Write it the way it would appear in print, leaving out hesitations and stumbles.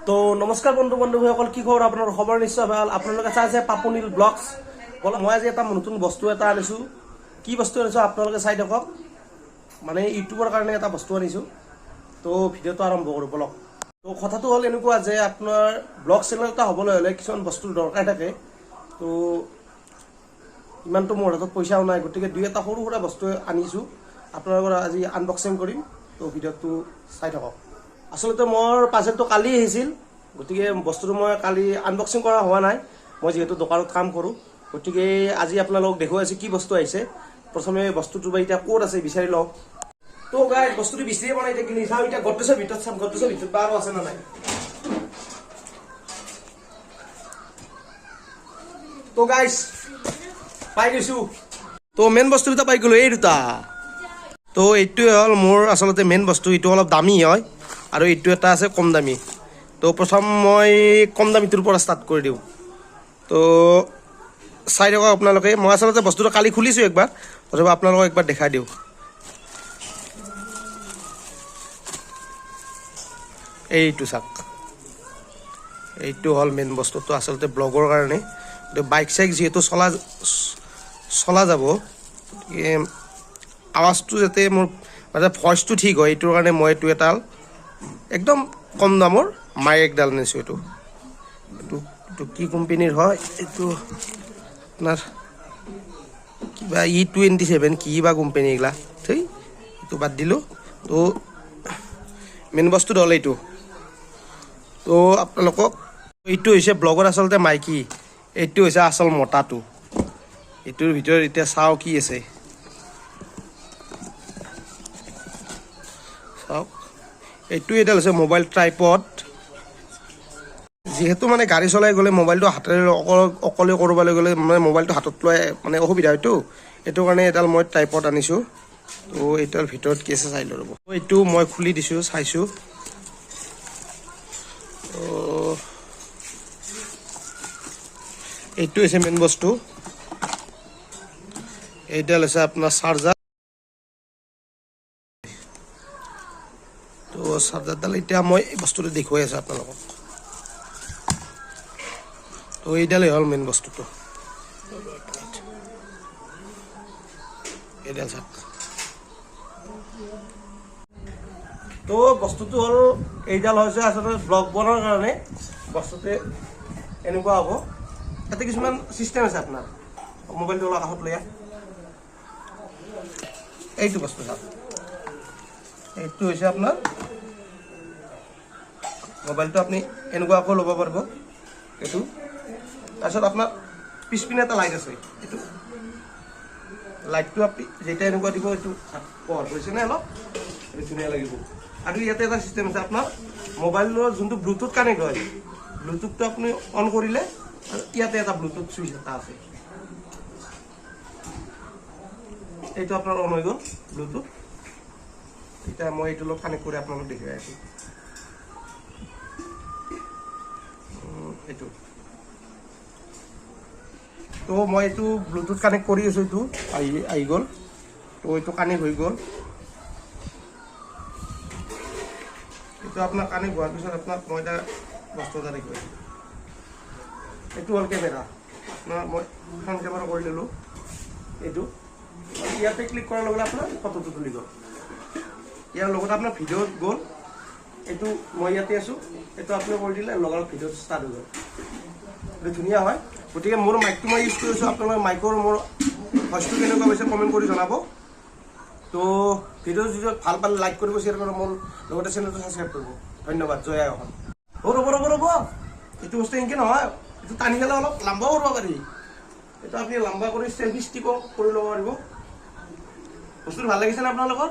তো নমস্কাৰ বন্ধুসকল, কি খবৰ আপোনাৰ? খবৰ নিশ্চয় ভাল। আপোনালোকে চাই আছে পাপুনিল ব্লগছ। মই আজি এটা নতুন বস্তু এটা আনিছোঁ। কি বস্তু আনিছোঁ আপোনালোকে চাই থাকক। মানে ইউটিউবৰ কাৰণে এটা বস্তু আনিছোঁ। তো ভিডিঅ'টো আৰম্ভ কৰোঁ বলক। তো কথাটো হ'ল এনেকুৱা যে আপোনাৰ ব্লগ চেনেল এটা হ'বলৈ হ'লে কিছুমান বস্তুৰ দৰকাৰ থাকে। তো ইমানটো মোৰ হাতত পইচাও নাই, গতিকে দুই এটা সৰু সুৰা বস্তু আনিছোঁ। আপোনালোকৰ আজি আনবক্সিং কৰিম। তো ভিডিঅ'টো চাই থাকক। আচলতে মোৰ পাৰ্চেলটো কালি আহিছিল, গতিকে বস্তুটো মই কালি আনবক্সিং কৰা হোৱা নাই। মই যিহেতু দোকানত কাম কৰোঁ, গতিকে আজি আপোনালোকক দেখুৱাইছোঁ কি বস্তু আহিছে। প্ৰথমে বস্তুটো বা এতিয়া ক'ত আছে বিচাৰি লওঁ। তো গাইজ বস্তুটো বিচাৰিয়ে পোৱা নাই, এতিয়া কিনি চাওঁ। এতিয়া গডৰেজৰ ভিতৰত চাম, গডৰেজৰ ভিতৰত বা আৰু আছে নে নাই। তো গাইজ পাই গৈছোঁ। তো মেইন বস্তু দুটা পাই গ'লোঁ, এই দুটা। তো এইটোৱে হ'ল মোৰ আচলতে মেইন বস্তু। এইটো অলপ দামী হয় আৰু এইটো এটা আছে কম দামী। তো প্ৰথম মই কম দামীটোৰ পৰা ষ্টাৰ্ট কৰি দিওঁ। তো চাই থাকক আপোনালোকে। মই আচলতে বস্তুটো কালি খুলিছোঁ একবাৰ, তথাপি আপোনালোকক একবাৰ দেখাই দিওঁ। এইটো চাওক, এইটো হ'ল মেইন বস্তুটো আচলতে ব্লগৰ কাৰণে। বাইক চাইক যিহেতু চলা যাব, আৱাজটো যাতে মোৰ মানে ভইচটো ঠিক হয়, এইটোৰ কাৰণে মই এইটো এটা একদম কম দামৰ মাইক একডাল আনিছোঁ। এইটো কি কোম্পানীৰ হয়, এইটো আপোনাৰ কিবা E27 কি বা কোম্পানী এইগিলা, ঠিক এইটো বাদ দিলোঁ। তো মেইন বস্তুটো হ'ল এইটো। তো আপোনালোকক এইটো হৈছে ব্লগৰ আচলতে মাইকী, এইটো হৈছে আচল মতাটো। এইটোৰ ভিতৰত এতিয়া চাওঁ কি আছে। চাওক, এইটো এডাল হৈছে মোবাইল ট্ৰাইপড। যিহেতু মানে গাড়ী চলাই গ'লে মোবাইলটো হাতেৰে অকলে কৰিবলৈ গ'লে মানে মোবাইলটো হাতত লৈ মানে অসুবিধা হয়তো, এইটো কাৰণে এডাল মই ট্ৰাইপড আনিছোঁ। তো এইটোৰ ভিতৰত কি আছে চাই লৈ ৰ'ব। এইটো মই খুলি দিছোঁ, চাইছোঁ। এইটো হৈছে মেইন বস্তু। এইডাল হৈছে আপোনাৰ চাৰ্জাৰ। তো চাৰ্জাৰডাল এতিয়া মই এই বস্তুটো দেখুৱাই আছোঁ আপোনালোকক। তো এইডালেই হ'ল মেইন বস্তুটো। এইডাল চাওক। তো বস্তুটো হ'ল এইডাল হৈছে আচলতে ব্লগ বনোৱাৰ কাৰণে। বস্তুটো এনেকুৱা হ'ব। তাতে কিছুমান চিষ্টেম আছে আপোনাৰ। মোবাইলটো অলপ কাষত লৈ এইটো বস্তু চাওক। এইটো হৈছে আপোনাৰ মোবাইলটো আপুনি এনেকুৱাকৈ ল'ব পাৰিব। এইটো তাৰপিছত আপোনাৰ পিছপিনে এটা লাইট আছে। এইটো লাইটটো আপুনি যেতিয়া এনেকুৱা দিব, এইটো পোহৰ কৰিছে নে অলপ, এইটো ধুনীয়া লাগিব। আৰু ইয়াতে এটা চিষ্টেম আছে আপোনাৰ মোবাইলৰ যোনটো ব্লুটুথ কানেক্ট হয়, ব্লুটুথটো আপুনি অন কৰিলে ইয়াতে এটা ব্লুটুথ চুইচ এটা আছে। এইটো আপোনাৰ অন হৈ গ'ল ব্লুটুথ। এতিয়া মই এইটো লগত কানেক্ট কৰি আপোনালোকক দেখুৱাই আছোঁ। এইটো তো মই এইটো ব্লুটুথ কানেক্ট কৰি আছোঁ। এইটো আহি গ'ল। তো এইটো কানেক্ট হৈ গ'ল। এইটো আপোনাৰ কানেক্ট হোৱাৰ পিছত আপোনাক মই এটা বস্তু এটা দেখুৱাইছোঁ। এইটো হ'ল কেমেৰা। আপোনাৰ মই ফ্ৰণ্ট কেমেৰা কৰি ল'লোঁ। এইটো ইয়াতে ক্লিক কৰাৰ লগে লগে আপোনাৰ ফটোটো তুলি গ'ল। ইয়াৰ লগতে আপোনাৰ ভিডিঅ'ত গ'ল। এইটো মই ইয়াতে আছোঁ, এইটো আপুনি কৰি দিলে লগালগ ভিডিঅ'টো ষ্টাৰ্ট হৈ গ'ল। এইটো ধুনীয়া হয়। গতিকে মোৰ মাইকটো মই ইউজ কৰিছোঁ। আপোনালোকে মাইকৰ মোৰ ভইচটো কেনেকুৱা হৈছে কমেণ্ট কৰি জনাব। তো ভিডিঅ'টো যদি ভাল পালে লাইক কৰিব, শ্বেয়াৰ কৰিব, মোৰ লগতে চেনেলটো ছাবস্ক্ৰাইব কৰিব। ধন্যবাদ। জয় আই অসম। ৰ'ব এইটো বস্তু এনেকৈ নহয়, এইটো টানি গ'লে অলপ লাম্বাও কৰিব পাৰি। এইটো আপুনি লাম্বা কৰি চেল্ফি ষ্টিকো কৰি ল'ব পাৰিব। বস্তুটো ভাল লাগিছেনে আপোনালোকৰ?